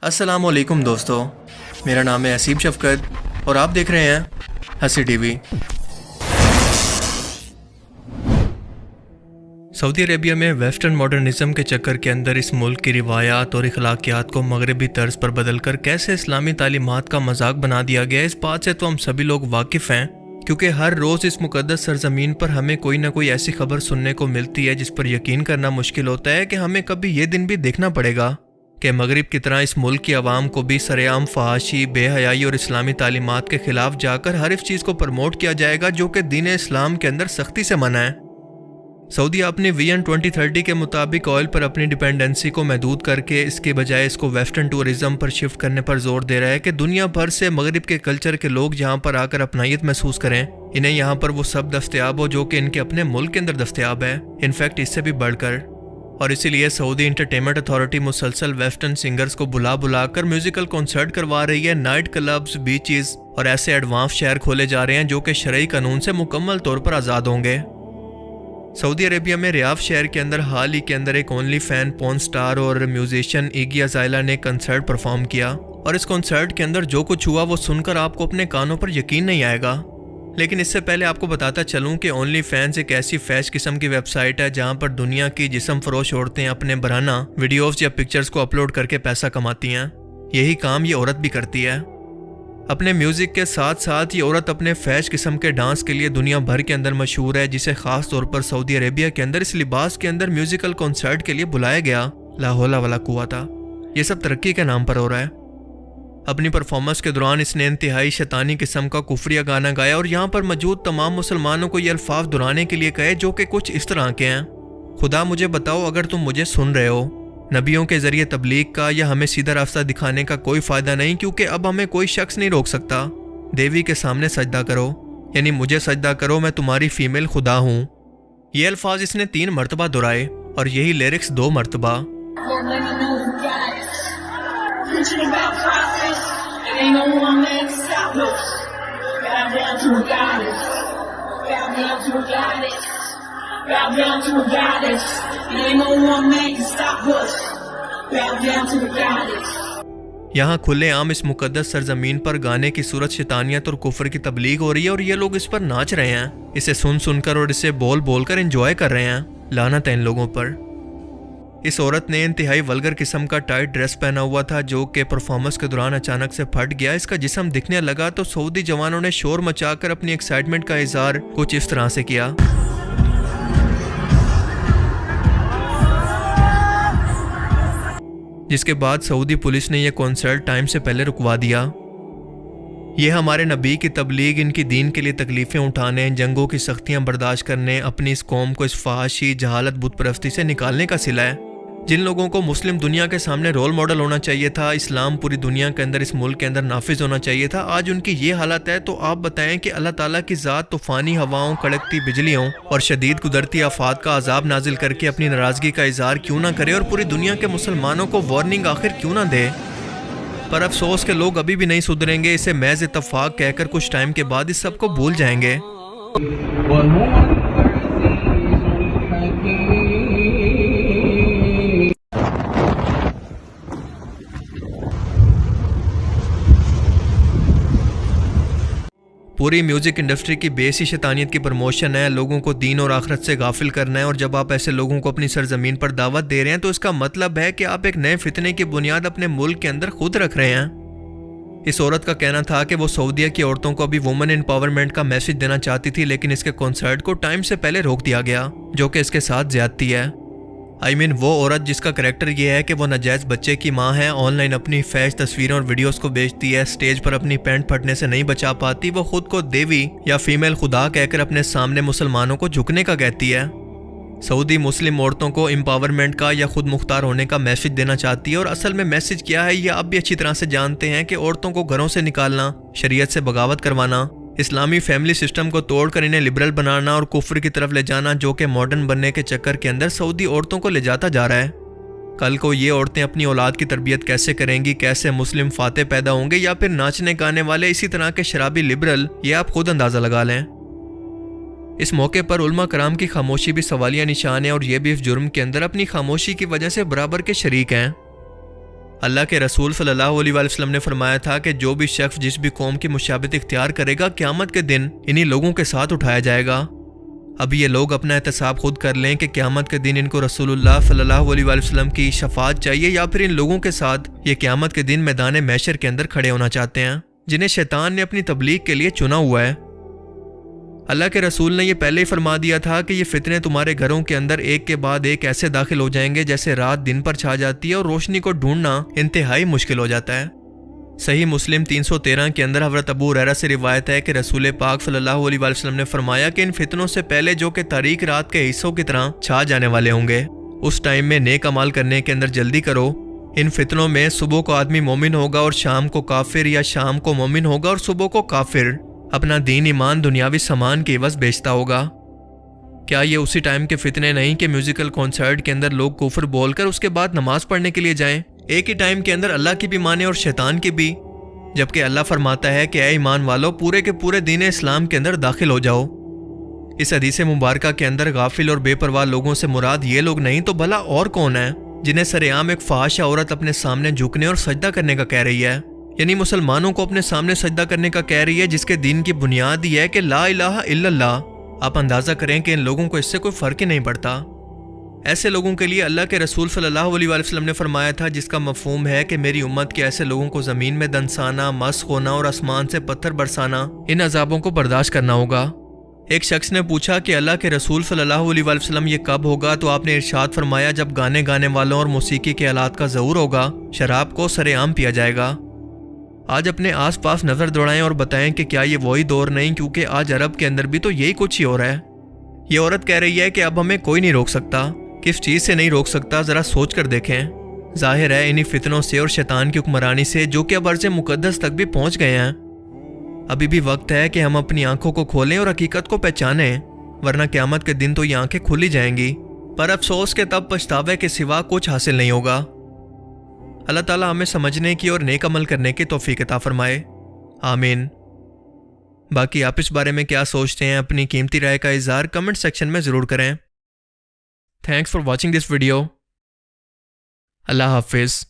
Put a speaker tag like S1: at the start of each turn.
S1: अस्सलाम वालेकुम दोस्तों, मेरा नाम है असीम शफकत और आप देख रहे हैं हंसी टीवी। सऊदी अरेबिया में वेस्टर्न मॉडर्निज्म के चक्कर के अंदर इस मुल्क की रिवायात और अखलाकियात को मगरबी तर्ज पर बदलकर कैसे इस्लामी तालीमात का मजाक बना दिया गया, इस बात से तो हम सभी लोग वाकिफ़ हैं, क्योंकि हर रोज़ इस मुकद्दस सरजमीन पर हमें कोई ना कोई ऐसी खबर सुनने को मिलती है जिस पर यकीन करना मुश्किल होता है कि हमें कभी ये दिन भी देखना पड़ेगा कि मगरिब की तरह इस मुल्क की आवाम को भी सरेआम फहाशी, बेहयाई और इस्लामी तालीमात के खिलाफ जाकर हर इस चीज़ को प्रमोट किया जाएगा जो कि दीन इस्लाम के अंदर सख्ती से मना है। सऊदी अपनी विजन 2030 के मुताबिक ऑयल पर अपनी डिपेंडेंसी को महदूद करके इसके बजाय इसको वेस्टर्न टूरिज्म पर शिफ्ट करने पर जोर दे रहा है कि दुनिया भर से मगरिब के कल्चर के लोग यहाँ पर आकर अपनायत महसूस करें, इन्हें यहाँ पर वो सब दस्तयाब हो जो कि इनके अपने मुल्क के अंदर दस्तयाब है, इनफैक्ट इससे भी बढ़कर। और इसीलिए सऊदी इंटरटेनमेंट अथॉरिटी मुसलसल वेस्टर्न सिंगर्स को बुला कर म्यूजिकल कॉन्सर्ट करवा रही है, नाइट क्लब्स, बीचेस और ऐसे एडवांस शहर खोले जा रहे हैं जो कि शरई कानून से मुकम्मल तौर पर आज़ाद होंगे। सऊदी अरेबिया में रियाद शहर के अंदर हाल ही के अंदर एक ओनली फैन पॉर्न स्टार और म्यूजिशियन इगी अज़ाइला ने कंसर्ट परफॉर्म किया और इस कंसर्ट के अंदर जो कुछ हुआ वो सुनकर आपको अपने कानों पर यकीन नहीं आएगा। लेकिन इससे पहले आपको बताता चलूं कि ओनली फैंस एक ऐसी फैश किस्म की वेबसाइट है जहां पर दुनिया की जिस्म फरोश औरतें अपने बराना वीडियोस या पिक्चर्स को अपलोड करके पैसा कमाती हैं। यही काम ये औरत भी करती है। अपने म्यूजिक के साथ साथ ये औरत अपने फैश किस्म के डांस के लिए दुनिया भर के अंदर मशहूर है, जिसे खास तौर पर सऊदी अरेबिया के अंदर इस लिबास के अंदर म्यूजिकल कॉन्सर्ट के लिए बुलाया गया। ला हौला वला कुव्वता। ये सब तरक्की के नाम पर हो रहा है। अपनी परफॉर्मेंस के दौरान इसने इंतहाई शैतानी किस्म का कुफरिया गाना गाया और यहाँ पर मौजूद तमाम मुसलमानों को ये अल्फाज दोहराने के लिए कहे जो कि कुछ इस तरह के हैं। खुदा मुझे बताओ अगर तुम मुझे सुन रहे हो, नबियों के जरिए तबलीग का या हमें सीधा रास्ता दिखाने का कोई फ़ायदा नहीं, क्योंकि अब हमें कोई शख्स नहीं रोक सकता। देवी के सामने सजदा करो, यानी मुझे सजदा करो, मैं तुम्हारी फीमेल खुदा हूँ। ये अल्फाज इसने 3 मरतबा दोहराए और यही लिरिक्स 2 मरतबा। यहाँ खुले आम इस मुकद्दस सरजमीन पर गाने की सूरत शैतानियत और कुफर की तबलीग हो रही है और ये लोग इस पर नाच रहे हैं, इसे सुन सुनकर और इसे बोल बोल कर एंजॉय कर रहे हैं। लानत है इन लोगों पर। इस औरत ने इंतहाई वल्गर किस्म का टाइट ड्रेस पहना हुआ था जो कि परफॉर्मेंस के दौरान अचानक से फट गया। इसका जिस्म दिखने लगा तो सऊदी जवानों ने शोर मचाकर अपनी एक्साइटमेंट का इजहार कुछ इस तरह से किया। जिसके बाद सऊदी पुलिस ने यह कॉन्सर्ट टाइम से पहले रुकवा दिया। ये हमारे नबी की तबलीग, इनकी दीन के लिए तकलीफ़ें उठाने, जंगों की सख्तियां बर्दाश्त करने, अपनी इस कौम को इस फहाशी, जहालत, बुत परस्ती से निकालने का सिला है। जिन लोगों को मुस्लिम दुनिया के सामने रोल मॉडल होना चाहिए था, इस्लाम पूरी दुनिया के अंदर इस मुल्क के अंदर नाफिज होना चाहिए था, आज उनकी ये हालत है। तो आप बताएं कि अल्लाह ताला की ज़ात तूफ़ानी हवाओं, कड़कती बिजलियों और शदीद कुदरती आफात का अजाब नाजिल करके अपनी नाराज़गी का इजहार क्यों ना करे और पूरी दुनिया के मुसलमानों को वार्निंग आखिर क्यों ना दे। पर अफसोस के लोग अभी भी नहीं सुधरेंगे। इसे महज इत्तफाक कहकर कुछ टाइम के बाद इस सब को भूल जाएंगे। पूरी म्यूजिक इंडस्ट्री की बेस ही शैतानियत की प्रमोशन है, लोगों को दीन और आखिरत से गाफिल करना है। और जब आप ऐसे लोगों को अपनी सरजमीन पर दावत दे रहे हैं तो इसका मतलब है कि आप एक नए फितने की बुनियाद अपने मुल्क के अंदर खुद रख रहे हैं। इस औरत का कहना था कि वो सऊदीया की औरतों को अभी वुमेन एम्पावरमेंट का मैसेज देना चाहती थी, लेकिन इसके कॉन्सर्ट को टाइम से पहले रोक दिया गया, जो कि इसके साथ ज्यादती है। वो औरत जिसका करैक्टर ये है कि वो नाजायज़ बच्चे की माँ है, ऑनलाइन अपनी फैश तस्वीरों और वीडियोस को बेचती है, स्टेज पर अपनी पैंट फटने से नहीं बचा पाती, वो खुद को देवी या फीमेल खुदा कहकर अपने सामने मुसलमानों को झुकने का कहती है। सऊदी मुस्लिम औरतों को एम्पावरमेंट का या खुद मुख्तार होने का मैसेज देना चाहती है। और असल में मैसेज क्या है ये आप भी अच्छी तरह से जानते हैं कि औरतों को घरों से निकालना, शरीयत से बगावत करवाना, इस्लामी फैमिली सिस्टम को तोड़कर इन्हें लिबरल बनाना और कुफ्र की तरफ ले जाना, जो कि मॉडर्न बनने के चक्कर के अंदर सऊदी औरतों को ले जाता जा रहा है। कल को ये औरतें अपनी औलाद की तरबियत कैसे करेंगी, कैसे मुस्लिम फाते पैदा होंगे या फिर नाचने गाने वाले इसी तरह के शराबी लिबरल, ये आप खुद अंदाज़ा लगा लें। इस मौके पर उलमा कराम की खामोशी भी सवालिया निशान है और ये भी इस जुर्म के अंदर अपनी खामोशी की वजह से बराबर के शरीक हैं। اللہ کے رسول صلی اللہ علیہ وآلہ وسلم نے فرمایا تھا کہ جو بھی شخص جس بھی قوم کی مشابہت اختیار کرے گا قیامت کے دن انہی لوگوں کے ساتھ اٹھایا جائے گا۔ اب یہ لوگ اپنا احتساب خود کر لیں کہ قیامت کے دن ان کو رسول اللہ صلی اللہ علیہ وآلہ وسلم کی شفاعت چاہیے یا پھر ان لوگوں کے ساتھ یہ قیامت کے دن میدان محشر کے اندر کھڑے ہونا چاہتے ہیں جنہیں شیطان نے اپنی تبلیغ کے لیے چنا ہوا ہے۔ اللہ کے رسول نے یہ پہلے ہی فرما دیا تھا کہ یہ فتنے تمہارے گھروں کے اندر ایک کے بعد ایک ایسے داخل ہو جائیں گے جیسے رات دن پر چھا جاتی ہے اور روشنی کو ڈھونڈنا انتہائی مشکل ہو جاتا ہے۔ صحیح مسلم 313 کے اندر حضرت ابو ہریرہ سے روایت ہے کہ رسول پاک صلی اللہ علیہ وآلہ وسلم نے فرمایا کہ ان فتنوں سے پہلے جو کہ تاریک رات کے حصوں کی طرح چھا جانے والے ہوں گے، اس ٹائم میں نیک عمل کرنے کے اندر جلدی کرو۔ ان فتنوں میں صبح کو آدمی مومن ہوگا اور شام کو کافر، یا شام کو مومن ہوگا اور صبح کو کافر، اپنا دین ایمان دنیاوی سامان کے عوض بیچتا ہوگا۔ کیا یہ اسی ٹائم کے فتنے نہیں کہ میوزیکل کانسرٹ کے اندر لوگ کفر بول کر اس کے بعد نماز پڑھنے کے لیے جائیں، ایک ہی ٹائم کے اندر اللہ کی بھی مانے اور شیطان کی بھی، جبکہ اللہ فرماتا ہے کہ اے ایمان والو پورے کے پورے دین اسلام کے اندر داخل ہو جاؤ۔ اس حدیث مبارکہ کے اندر غافل اور بے پرواہ لوگوں سے مراد یہ لوگ نہیں تو بھلا اور کون ہے جنہیں سرعام ایک فحاشہ عورت اپنے سامنے جھکنے اور سجدہ کرنے کا کہہ رہی ہے، یعنی مسلمانوں کو اپنے سامنے سجدہ کرنے کا کہہ رہی ہے، جس کے دین کی بنیاد یہ ہے کہ لا الہ الا اللہ۔ آپ اندازہ کریں کہ ان لوگوں کو اس سے کوئی فرق ہی نہیں پڑتا۔ ایسے لوگوں کے لیے اللہ کے رسول صلی اللہ علیہ وآلہ وسلم نے فرمایا تھا، جس کا مفہوم ہے کہ میری امت کے ایسے لوگوں کو زمین میں دنسانا، مسخ ہونا اور آسمان سے پتھر برسانا، ان عذابوں کو برداشت کرنا ہوگا۔ ایک شخص نے پوچھا کہ اللہ کے رسول صلی اللہ علیہ وآلہ وسلم یہ کب ہوگا؟ تو آپ نے ارشاد فرمایا جب گانے گانے والوں اور موسیقی کے آلات کا ظہور ہوگا، شراب کو سرے عام پیا جائے گا۔ آج اپنے آس پاس نظر دوڑائیں اور بتائیں کہ کیا یہ وہی دور نہیں، کیونکہ آج عرب کے اندر بھی تو یہی کچھ ہی ہو رہا ہے۔ یہ عورت کہہ رہی ہے کہ اب ہمیں کوئی نہیں روک سکتا۔ کس چیز سے نہیں روک سکتا؟ ذرا سوچ کر دیکھیں۔ ظاہر ہے انہی فتنوں سے اور شیطان کی حکمرانی سے جو کہ اب ارض مقدس تک بھی پہنچ گئے ہیں۔ ابھی بھی وقت ہے کہ ہم اپنی آنکھوں کو کھولیں اور حقیقت کو پہچانیں، ورنہ قیامت کے دن تو یہ آنکھیں کھلی جائیں گی، پر افسوس کے تب پچھتاوے کے سوا کچھ حاصل نہیں ہوگا۔ اللہ تعالیٰ ہمیں سمجھنے کی اور نیک عمل کرنے کی توفیق عطا فرمائے، آمین۔ باقی آپ اس بارے میں کیا سوچتے ہیں؟ اپنی قیمتی رائے کا اظہار کمنٹ سیکشن میں ضرور کریں۔ Thanks for watching this video. اللہ حافظ۔